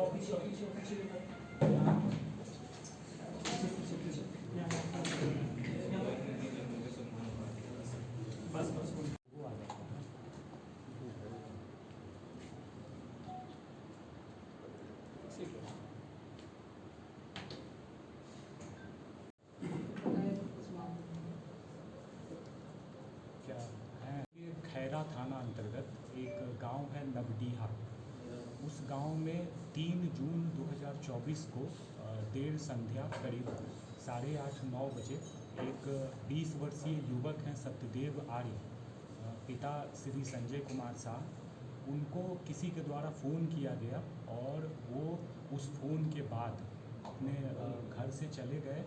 पीछे पीछे पीछे पीछे पीछे बस बस वो आ जाता है। क्या है ये खैरा थाना अंतर्गत एक गांव है नवडीहा। उस गांव में 3 जून 2024 को देर संध्या करीब 8:30-9 बजे एक 20 वर्षीय युवक हैं सत्यदेव आर्य, पिता श्री संजय कुमार शाह, उनको किसी के द्वारा फ़ोन किया गया और वो उस फ़ोन के बाद अपने घर से चले गए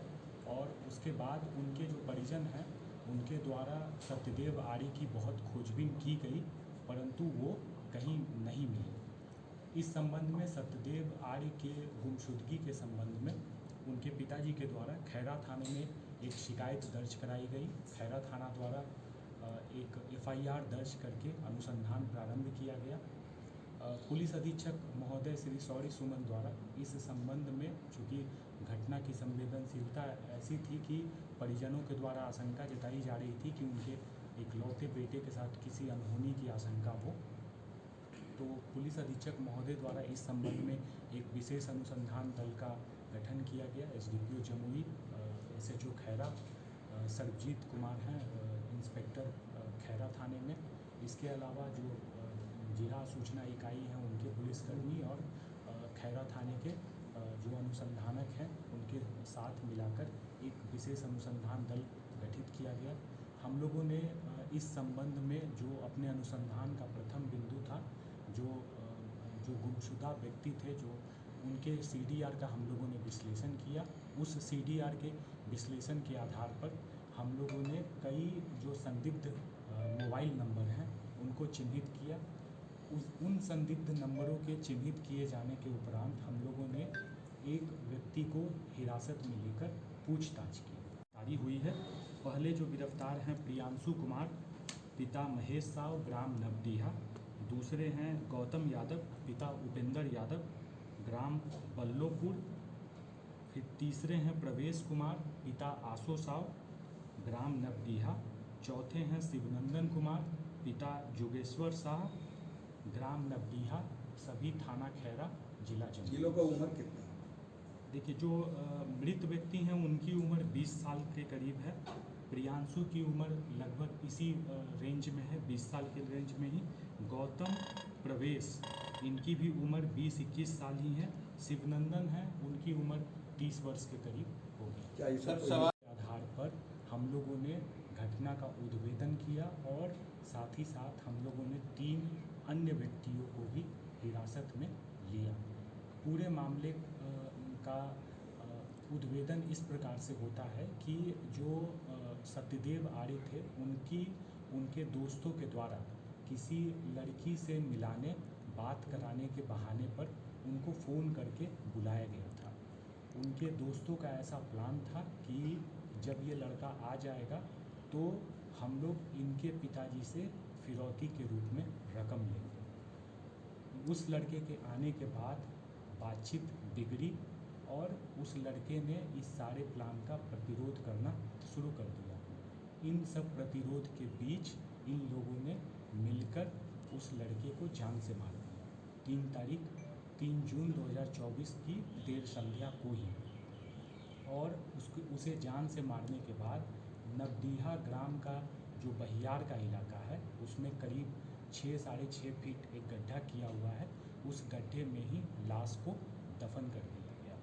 और उसके बाद उनके जो परिजन हैं उनके द्वारा सत्यदेव आर्य की बहुत खोजबीन की गई, परंतु वो कहीं नहीं मिले। इस संबंध में सत्यदेव आर्य के गुमशुदगी के संबंध में उनके पिताजी के द्वारा खैरा थाने में एक शिकायत दर्ज कराई गई। खैरा थाना द्वारा एक FIR दर्ज करके अनुसंधान प्रारंभ किया गया। पुलिस अधीक्षक महोदय श्री शौर्य सुमन द्वारा इस संबंध में चूँकि घटना की संवेदनशीलता ऐसी थी कि परिजनों के द्वारा आशंका जताई जा रही थी कि उनके इकलौते बेटे के साथ किसी अनहोनी की आशंका हो, तो पुलिस अधीक्षक महोदय द्वारा इस संबंध में एक विशेष अनुसंधान दल का गठन किया गया। SDPO जमुई, SHO खैरा सर्वजीत कुमार हैं, इंस्पेक्टर खैरा थाने में। इसके अलावा जो जिला सूचना इकाई हैं उनके पुलिसकर्मी और खैरा थाने के जो अनुसंधानक हैं उनके साथ मिलाकर एक विशेष अनुसंधान दल गठित किया गया। हम लोगों ने इस संबंध में जो अपने अनुसंधान का प्रथम बिंदु था, जो गुमशुदा व्यक्ति थे, जो उनके CDR का हम लोगों ने विश्लेषण किया। उस CDR के विश्लेषण के आधार पर हम लोगों ने कई जो संदिग्ध मोबाइल नंबर हैं उनको चिन्हित किया। उन संदिग्ध नंबरों के चिन्हित किए जाने के उपरांत हम लोगों ने एक व्यक्ति को हिरासत में लेकर पूछताछ की। गिरफ्तारी हुई है। पहले जो गिरफ्तार हैं प्रियांशु कुमार, पिता महेश साव, ग्राम नवडीहा। दूसरे हैं गौतम यादव, पिता उपेंद्र यादव, ग्राम बल्लोपुर। फिर तीसरे हैं प्रवेश कुमार, पिता आशो साव, ग्राम नवडीहा। चौथे हैं शिवनंदन कुमार, पिता जोगेश्वर शाह, ग्राम नवडीहा, सभी थाना खैरा, जिला जमुई। जिलों का उम्र कितना? देखिए, जो मृत व्यक्ति हैं उनकी उम्र 20 साल के करीब है। प्रियांशु की उम्र लगभग इसी रेंज में है, 20 साल के रेंज में ही। गौतम, प्रवेश, इनकी भी उम्र 20-21 साल ही है। शिवनंदन है, उनकी उम्र 30 वर्ष के करीब होगी। क्या इस आधार पर हम लोगों ने घटना का उद्भेदन किया और साथ ही साथ हम लोगों ने 3 अन्य व्यक्तियों को भी हिरासत में लिया। पूरे मामले का उद्भेदन इस प्रकार से होता है कि जो सत्यदेव आर्य थे उनके दोस्तों के द्वारा किसी लड़की से मिलाने, बात कराने के बहाने पर उनको फ़ोन करके बुलाया गया था। उनके दोस्तों का ऐसा प्लान था कि जब ये लड़का आ जाएगा तो हम लोग इनके पिताजी से फिरौती के रूप में रकम लेंगे। उस लड़के के आने के बाद बातचीत बिगड़ी और उस लड़के ने इस सारे प्लान का प्रतिरोध करना शुरू कर दिया। इन सब प्रतिरोध के बीच इन लोगों ने मिलकर उस लड़के को जान से मार दिया 3 जून 2024 की देर संध्या को ही। और उसे जान से मारने के बाद नवडीहा ग्राम का जो बहियार का इलाका है उसमें करीब 6-6.5 फीट एक गड्ढा किया हुआ है। उस गड्ढे में ही लाश को दफन कर दिया गया।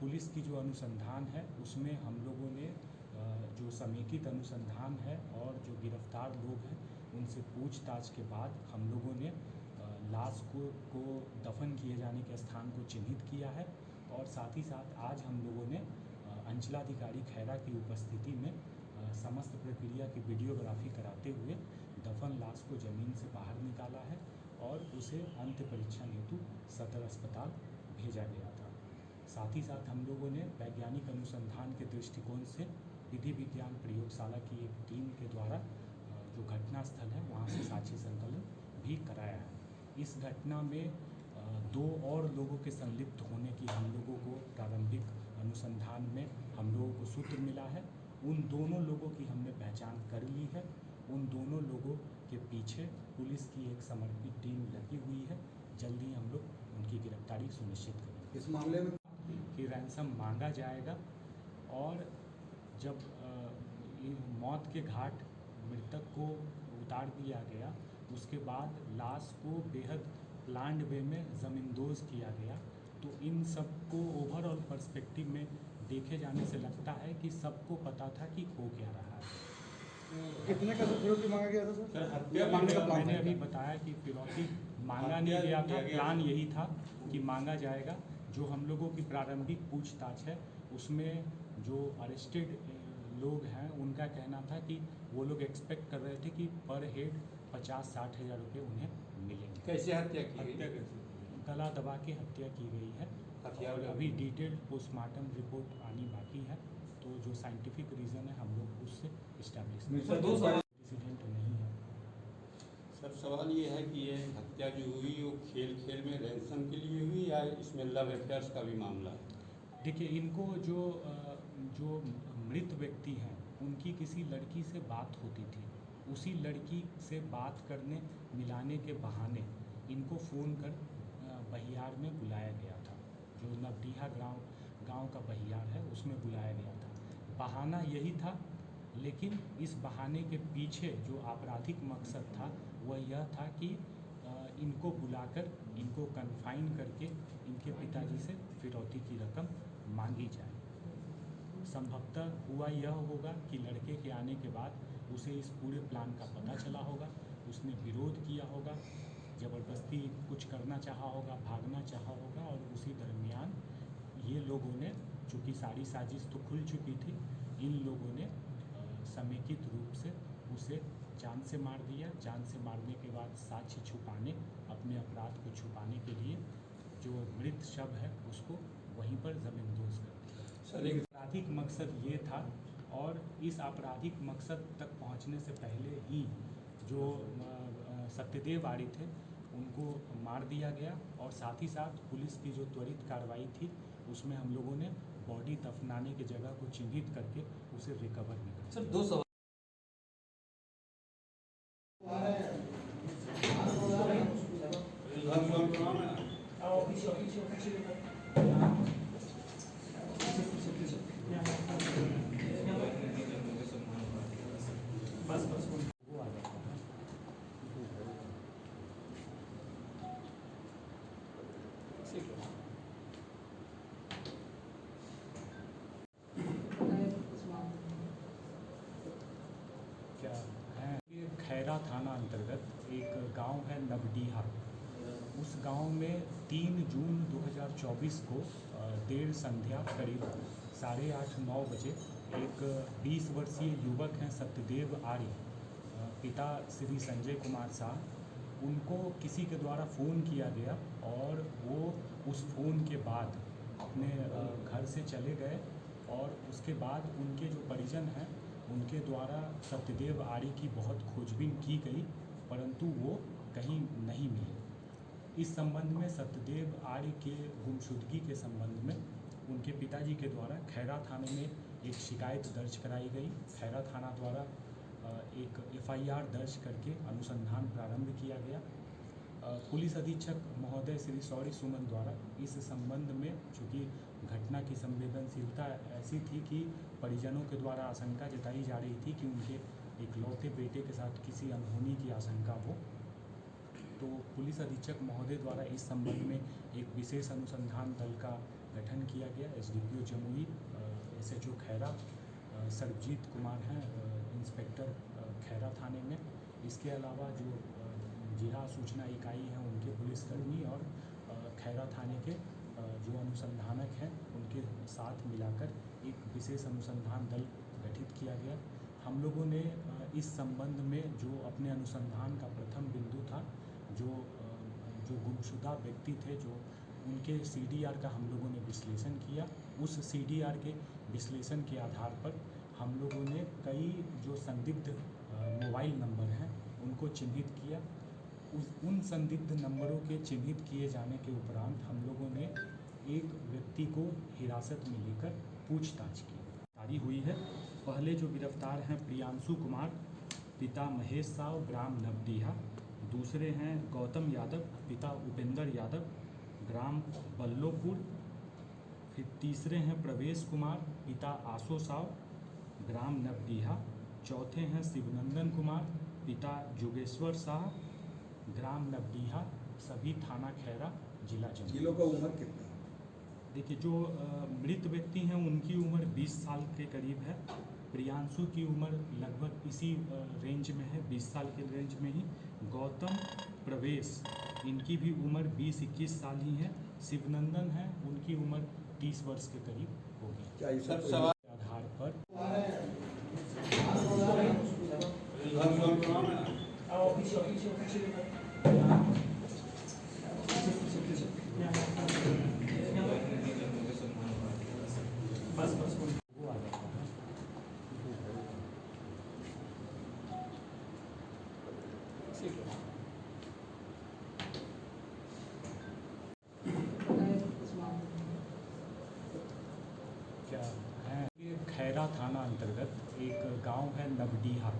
पुलिस की जो अनुसंधान है उसमें हम लोगों ने जो समेकित अनुसंधान है और जो गिरफ्तार लोग हैं उनसे पूछताछ के बाद हम लोगों ने लाश को दफन किए जाने के स्थान को चिन्हित किया है। और साथ ही साथ आज हम लोगों ने अंचलाधिकारी खैरा की उपस्थिति में समस्त प्रक्रिया की वीडियोग्राफी कराते हुए दफन लाश को ज़मीन से बाहर निकाला है और उसे अंत्य परीक्षण हेतु सदर अस्पताल भेजा गया था। साथ ही साथ हम लोगों ने वैज्ञानिक अनुसंधान के दृष्टिकोण से विधि विज्ञान प्रयोगशाला की एक टीम के द्वारा जो घटनास्थल है वहाँ से साक्ष्य संकलन भी कराया है। इस घटना में दो और लोगों के संलिप्त होने की हम लोगों को प्रारंभिक अनुसंधान में हम लोगों को सूत्र मिला है। उन दोनों लोगों की हमने पहचान कर ली है। उन दोनों लोगों के पीछे पुलिस की एक समर्पित टीम लगी हुई है। जल्दी हम लोग उनकी गिरफ्तारी सुनिश्चित करेंगे। इस मामले में कि रैंसम मांगा जाएगा और जब मौत के घाट मृतक को उतार दिया गया, उसके बाद लाश को बेहद प्लान्ड वे में ज़मींदोज़ किया गया, तो इन सब को ओवरऑल पर्सपेक्टिव में देखे जाने से लगता है कि सबको पता था कि हो क्या रहा है। कितने का सिक्योरिटी मांगा गया था सर? हत्या मांगने का प्लान मैंने अभी बताया कि फिरौती मांगा नहीं गया था, प्लान यही था कि मांगा जाएगा। जो हम लोगों की प्रारंभिक पूछताछ है उसमें जो अरेस्टेड लोग हैं उनका कहना था कि वो लोग एक्सपेक्ट कर रहे थे कि पर हेड 50-60 हज़ार रुपये उन्हें मिलेंगे। कैसे हत्या की गई? गला दबा के हत्या की गई है और अभी डिटेल्ड पोस्टमार्टम रिपोर्ट आनी बाकी है, तो जो साइंटिफिक रीज़न है हम लोग उससे इस्टेब्लिश इंसिडेंट नहीं है। सर सवाल ये है कि ये हत्या जो हुई वो खेल खेल में रैंसम के लिए हुई या इसमें लव अफेयर्स का भी मामला है? देखिए, इनको जो मृत व्यक्ति हैं उनकी किसी लड़की से बात होती थी। उसी लड़की से बात करने मिलाने के बहाने इनको फ़ोन कर बहियार में बुलाया गया था। जो नवडीहा गांव का बहियार है उसमें बुलाया गया था। बहाना यही था, लेकिन इस बहाने के पीछे जो आपराधिक मकसद था वह यह था कि इनको बुलाकर इनको कन्फाइन करके इनके पिताजी से फिरौती की रकम मांगी जाए। संभवतः हुआ यह होगा कि लड़के के आने के बाद उसे इस पूरे प्लान का पता चला होगा, उसने विरोध किया होगा, ज़बरदस्ती कुछ करना चाहा होगा, भागना चाहा होगा, और उसी दरमियान ये लोगों ने, चूँकि सारी साजिश तो खुल चुकी थी, इन लोगों ने समेकित रूप से उसे जान से मार दिया। जान से मारने के बाद साक्ष्य छुपाने, अपने अपराध को छुपाने के लिए जो मृत शव है उसको वहीं पर ज़मींदोज़ कर दिया। सर एक आपराधिक मकसद ये था, और इस आपराधिक मकसद तक पहुंचने से पहले ही जो सत्यदेव आर्य थे उनको मार दिया गया, और साथ ही साथ पुलिस की जो त्वरित कार्रवाई थी उसमें हम लोगों ने बॉडी दफनाने की जगह को चिन्हित करके उसे रिकवर भी कर। सर, दो सवाल बस वो आ जाता है। क्या है, ये खैरा थाना अंतर्गत एक गांव है नवडीहा। उस गांव में 3 जून 2024 को देर संध्या करीब 8:30-9 बजे एक 20 वर्षीय युवक हैं सत्यदेव आर्य, पिता श्री संजय कुमार शाह, उनको किसी के द्वारा फ़ोन किया गया और वो उस फ़ोन के बाद अपने घर से चले गए, और उसके बाद उनके जो परिजन हैं उनके द्वारा सत्यदेव आर्य की बहुत खोजबीन की गई, परंतु वो कहीं नहीं मिले। इस संबंध में सत्यदेव आर्य के गुमशुदगी के संबंध में उनके पिताजी के द्वारा खैरा थाने में एक शिकायत दर्ज कराई गई। खैरा थाना द्वारा एक FIR दर्ज करके अनुसंधान प्रारंभ किया गया। पुलिस अधीक्षक महोदय श्री सौरी सुमन द्वारा इस संबंध में, चूँकि घटना की संवेदनशीलता ऐसी थी कि परिजनों के द्वारा आशंका जताई जा रही थी कि उनके इकलौते बेटे के साथ किसी अनहोनी की आशंका हो, तो पुलिस अधीक्षक महोदय द्वारा इस संबंध में एक विशेष अनुसंधान दल का गठन किया गया। SDPO जमुई, SHO खैरा सरबजीत कुमार हैं, इंस्पेक्टर खैरा थाने में। इसके अलावा जो जिला सूचना इकाई हैं उनके पुलिसकर्मी और खैरा थाने के जो अनुसंधानक हैं उनके साथ मिलाकर एक विशेष अनुसंधान दल गठित किया गया। हम लोगों ने इस संबंध में जो अपने अनुसंधान का प्रथम बिंदु था, जो गुमशुदा व्यक्ति थे, जो उनके CDR का हम लोगों ने विश्लेषण किया। उस CDR के विश्लेषण के आधार पर हम लोगों ने कई जो संदिग्ध मोबाइल नंबर हैं उनको चिन्हित किया। उन संदिग्ध नंबरों के चिन्हित किए जाने के उपरांत हम लोगों ने एक व्यक्ति को हिरासत में लेकर पूछताछ की जारी हुई है। पहले जो गिरफ्तार हैं प्रियांशु कुमार पिता महेश साव ग्राम नवडीहा, दूसरे हैं गौतम यादव पिता उपेंद्र यादव ग्राम बल्लोपुर, फिर तीसरे हैं प्रवेश कुमार पिता आशो साव ग्राम नवडीहा, चौथे हैं शिवनंदन कुमार पिता जोगेश्वर शाह ग्राम नवडीहा, सभी थाना खैरा जिला जमुई। जिलों का उम्र कितना? देखिए, जो मृत व्यक्ति हैं उनकी उम्र 20 साल के करीब है। प्रियांशु की उम्र लगभग इसी रेंज में है, 20 साल के रेंज में ही। गौतम प्रवेश इनकी भी उम्र 20-21 साल ही है। शिवनंदन है, उनकी उम्र 30 वर्ष के करीब होगी। क्या ये सब सवाल आधार पर वो आ जाता है। क्या है, ये खैरा थाना अंतर्गत एक गांव है नवडीहा।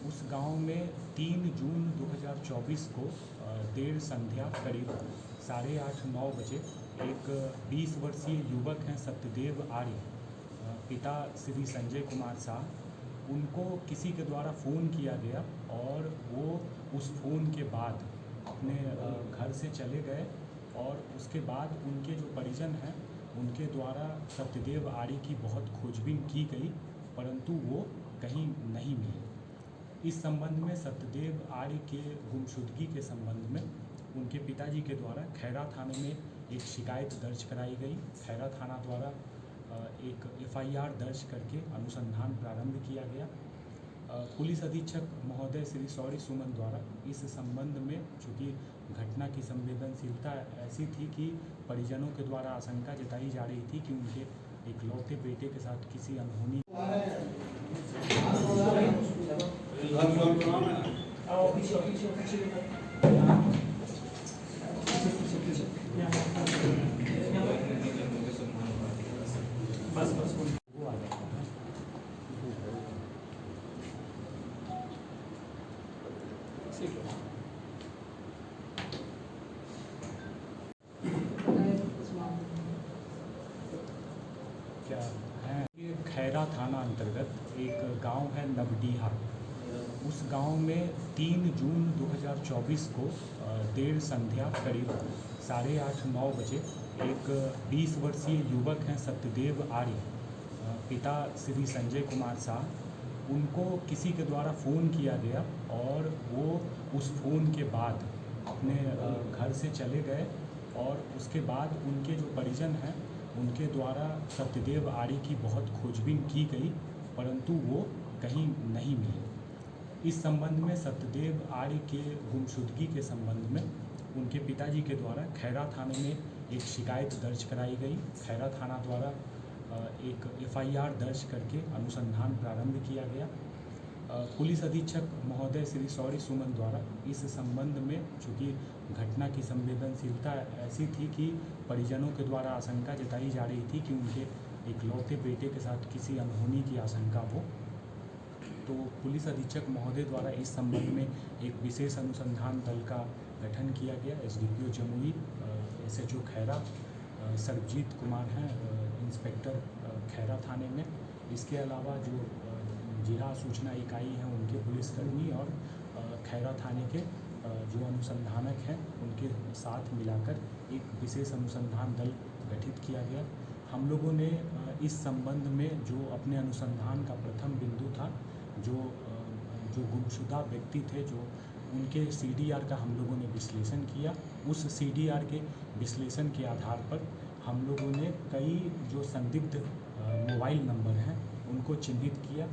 उस गांव में 3 जून 2024 को देर संध्या करीब 8:30-9 बजे एक 20 वर्षीय युवक हैं सत्यदेव आर्य, पिता श्री संजय कुमार शाह, उनको किसी के द्वारा फ़ोन किया गया और वो उस फ़ोन के बाद अपने घर से चले गए और उसके बाद उनके जो परिजन हैं उनके द्वारा सत्यदेव आर्य की बहुत खोजबीन की गई, परंतु वो कहीं नहीं मिले। इस संबंध में सत्यदेव आर्य के गुमशुदगी के संबंध में उनके पिताजी के द्वारा खैरा थाने में एक शिकायत दर्ज कराई गई। खैरा थाना द्वारा एक FIR दर्ज करके अनुसंधान प्रारंभ किया गया। पुलिस अधीक्षक महोदय श्री सौरी सुमन द्वारा इस संबंध में, चूँकि घटना की संवेदनशीलता ऐसी थी कि परिजनों के द्वारा आशंका जताई जा रही थी कि उनके इकलौते बेटे के साथ किसी अनहोनी वो आ जाता है। क्या है, ये खैरा थाना अंतर्गत एक गांव है नवडीहा। उस गांव में 3 जून 2024 को देर संध्या करीब 8:30-9 बजे एक 20 वर्षीय युवक हैं सत्यदेव आर्य, पिता श्री संजय कुमार शाह, उनको किसी के द्वारा फ़ोन किया गया और वो उस फ़ोन के बाद अपने घर से चले गए और उसके बाद उनके जो परिजन हैं उनके द्वारा सत्यदेव आर्य की बहुत खोजबीन की गई, परंतु वो कहीं नहीं मिले। इस संबंध में सत्यदेव आर्य के गुमशुदगी के संबंध में उनके पिताजी के द्वारा खैरा थाने में एक शिकायत दर्ज कराई गई। खैरा थाना द्वारा एक FIR दर्ज करके अनुसंधान प्रारंभ किया गया। पुलिस अधीक्षक महोदय श्री सौरी सुमन द्वारा इस संबंध में, चूँकि घटना की संवेदनशीलता ऐसी थी कि परिजनों के द्वारा आशंका जताई जा रही थी कि उनके इकलौते बेटे के साथ किसी अनहोनी की आशंका हो, तो पुलिस अधीक्षक महोदय द्वारा इस संबंध में एक विशेष अनुसंधान दल का गठन किया गया। SDPO जमुई, SHO खैरा सर्वजीत कुमार हैं, इंस्पेक्टर खैरा थाने में। इसके अलावा जो जिला सूचना इकाई हैं उनके पुलिसकर्मी और खैरा थाने के जो अनुसंधानक हैं उनके साथ मिलाकर एक विशेष अनुसंधान दल गठित किया गया। हम लोगों ने इस संबंध में जो अपने अनुसंधान का प्रथम बिंदु था, जो गुमशुदा व्यक्ति थे, जो उनके CDR का हम लोगों ने विश्लेषण किया। उस CDR के विश्लेषण के आधार पर हम लोगों ने कई जो संदिग्ध मोबाइल नंबर हैं उनको चिन्हित किया।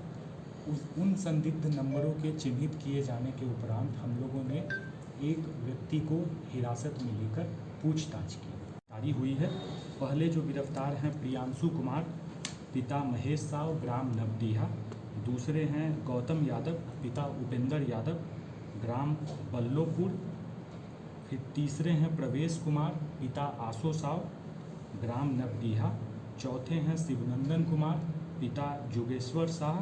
उन संदिग्ध नंबरों के चिन्हित किए जाने के उपरांत हम लोगों ने एक व्यक्ति को हिरासत में लेकर पूछताछ की जारी हुई है। पहले जो गिरफ्तार हैं प्रियांशु कुमार पिता महेश साव ग्राम नवडीहा, दूसरे हैं गौतम यादव पिता उपेंद्र यादव ग्राम बल्लोपुर। फिर तीसरे हैं प्रवेश कुमार, पिता आसो साव, ग्राम नवडीहा। चौथे हैं शिवनंदन कुमार, पिता जोगेश्वर शाह,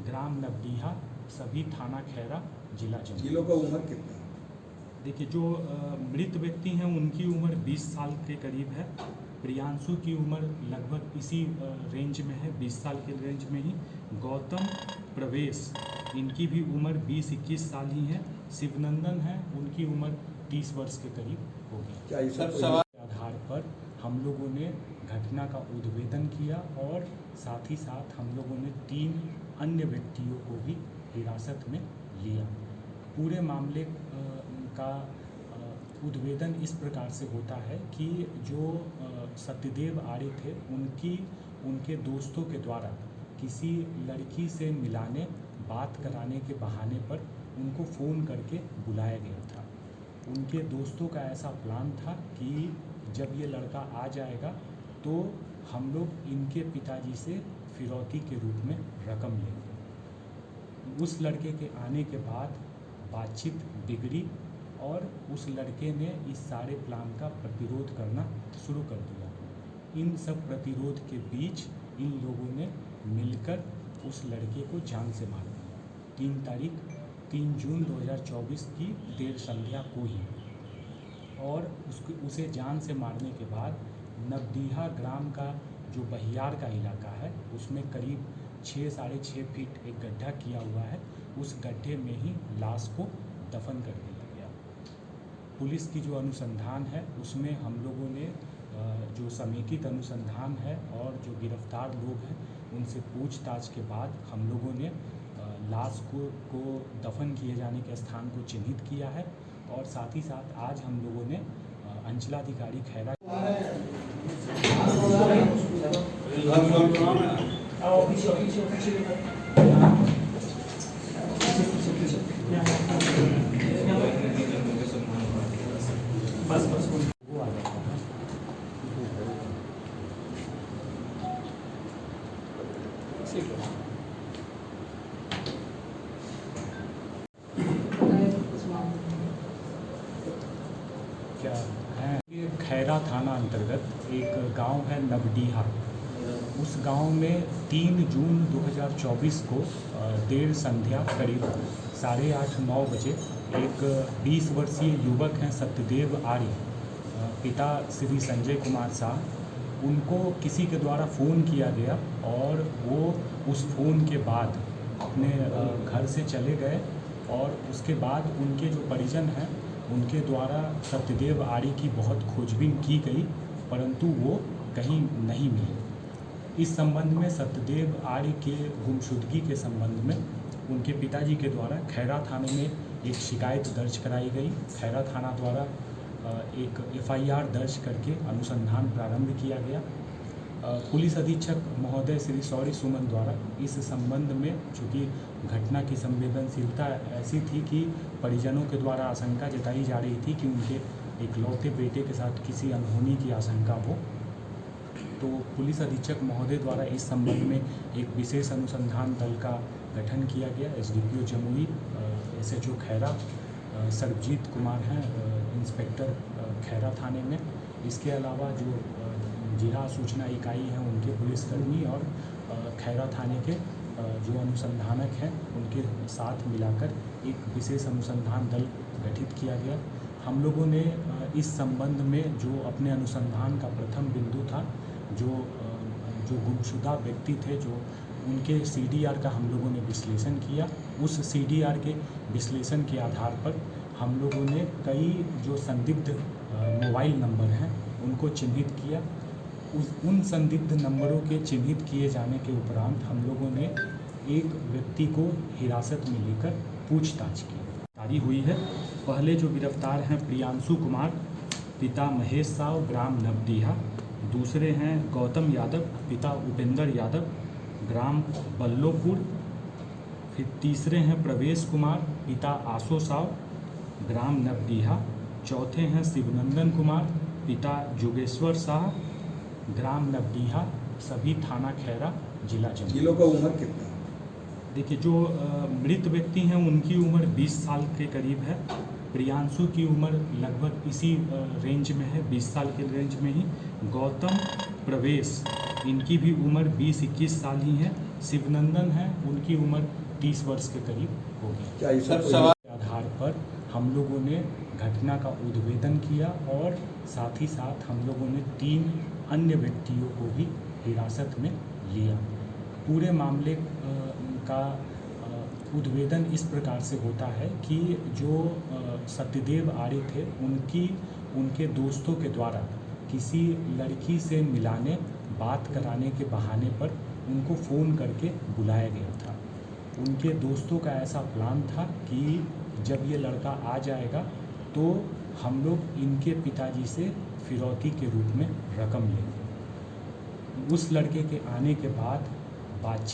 ग्राम नवडीहा, सभी थाना खैरा, जिला जमुई। जिलों का उम्र कितना है? देखिए, जो मृत व्यक्ति हैं उनकी उम्र 20 साल के करीब है। प्रियांशु की उम्र लगभग इसी रेंज में है, 20 साल के रेंज में ही। गौतम, प्रवेश, इनकी भी उम्र 20-21 साल ही है। शिवनंदन है, उनकी उम्र 30 वर्ष के करीब होगी। क्या ये सब सवाल के आधार पर हम लोगों ने घटना का उद्भेदन किया और साथ ही साथ हम लोगों ने 3 अन्य व्यक्तियों को भी हिरासत में लिया। पूरे मामले का उद्भेदन इस प्रकार से होता है कि जो सत्यदेव आर्य थे उनके दोस्तों के द्वारा किसी लड़की से मिलाने, बात कराने के बहाने पर उनको फ़ोन करके बुलाया गया था। उनके दोस्तों का ऐसा प्लान था कि जब ये लड़का आ जाएगा तो हम लोग इनके पिताजी से फिरौती के रूप में रकम लेंगे। उस लड़के के आने के बाद बातचीत बिगड़ी और उस लड़के ने इस सारे प्लान का प्रतिरोध करना शुरू कर दिया। इन सब प्रतिरोध के बीच इन लोगों ने मिलकर उस लड़के को जान से मार दिया। 3 जून 2024 की देर संध्या को ही। और उसे जान से मारने के बाद नवडीहा ग्राम का जो बहियार का इलाका है उसमें करीब 6-6.5 फीट एक गड्ढा किया हुआ है। उस गड्ढे में ही लाश को दफन कर दिया गया। पुलिस की जो अनुसंधान है उसमें हम लोगों ने जो समेकित अनुसंधान है और जो गिरफ्तार लोग हैं उनसे पूछताछ के बाद हम लोगों ने लाश को दफन किए जाने के स्थान को चिन्हित किया है। और साथ ही साथ आज हम लोगों ने अंचलाधिकारी खैरा वो आ जाता है। क्या है, ये खैरा थाना अंतर्गत एक गांव है नवडीहा। उस गांव में 3 जून 2024 को देर संध्या करीब 8:30-9 बजे एक 20 वर्षीय युवक हैं सत्यदेव आर्य, पिता श्री संजय कुमार शाह, उनको किसी के द्वारा फ़ोन किया गया और वो उस फ़ोन के बाद अपने घर से चले गए। और उसके बाद उनके जो परिजन हैं उनके द्वारा सत्यदेव आर्य की बहुत खोजबीन की गई, परंतु वो कहीं नहीं मिले। इस संबंध में सत्यदेव आर्य के गुमशुदगी के संबंध में उनके पिताजी के द्वारा खैरा थाने में एक शिकायत दर्ज कराई गई। खैरा थाना द्वारा एक FIR दर्ज करके अनुसंधान प्रारंभ किया गया। पुलिस अधीक्षक महोदय श्री सौरी सुमन द्वारा इस संबंध में, चूँकि घटना की संवेदनशीलता ऐसी थी कि परिजनों के द्वारा आशंका जताई जा रही थी कि उनके इकलौते बेटे के साथ किसी अनहोनी की आशंका हो, तो पुलिस अधीक्षक महोदय द्वारा इस संबंध में एक विशेष अनुसंधान दल का गठन किया गया। SDPO जमुई, SHO खैरा सर्वजीत कुमार हैं, इंस्पेक्टर खैरा थाने में। इसके अलावा जो जिला सूचना इकाई हैं उनके पुलिसकर्मी और खैरा थाने के जो अनुसंधानक हैं उनके साथ मिलाकर एक विशेष अनुसंधान दल गठित किया गया। हम लोगों ने इस संबंध में जो अपने अनुसंधान का प्रथम बिंदु था, जो गुमशुदा व्यक्ति थे, जो उनके CDR का हम लोगों ने विश्लेषण किया। उस CDR के विश्लेषण के आधार पर हम लोगों ने कई जो संदिग्ध मोबाइल नंबर हैं उनको चिन्हित किया। उन संदिग्ध नंबरों के चिन्हित किए जाने के उपरांत हम लोगों ने एक व्यक्ति को हिरासत में लेकर पूछताछ की। गिरफ्तारी हुई है। पहले जो गिरफ्तार हैं प्रियांशु कुमार, पिता महेश साव, ग्राम नवडीहा। दूसरे हैं गौतम यादव, पिता उपेंद्र यादव, ग्राम बल्लोपुर। फिर तीसरे हैं प्रवेश कुमार, पिता आसो साव, ग्राम नवडीहा। चौथे हैं शिवनंदन कुमार, पिता जोगेश्वर शाह, ग्राम नवडीहा, सभी थाना खैरा, जिला जमुई। जिलों का उम्र कितना है? देखिए, जो मृत व्यक्ति हैं उनकी उम्र 20 साल के करीब है। प्रियांशु की उम्र लगभग इसी रेंज में है, 20 साल के रेंज में ही। गौतम, प्रवेश, इनकी भी उम्र 20-21 साल ही है। शिवनंदन है, उनकी उम्र 30 वर्ष के करीब होगी। क्या ये सर सब सवाल के आधार पर हम लोगों ने घटना का उद्भेदन किया और साथ ही साथ हम लोगों ने 3 अन्य व्यक्तियों को भी हिरासत में लिया। पूरे मामले का उद्भेदन इस प्रकार से होता है कि जो सत्यदेव आर्य थे उनके दोस्तों के द्वारा किसी लड़की से मिलाने, बात कराने के बहाने पर उनको फ़ोन करके बुलाया गया था। उनके दोस्तों का ऐसा प्लान था कि जब ये लड़का आ जाएगा तो हम लोग इनके पिताजी से फिरौती के रूप में रकम लेंगे। उस लड़के के आने के बाद बातचीत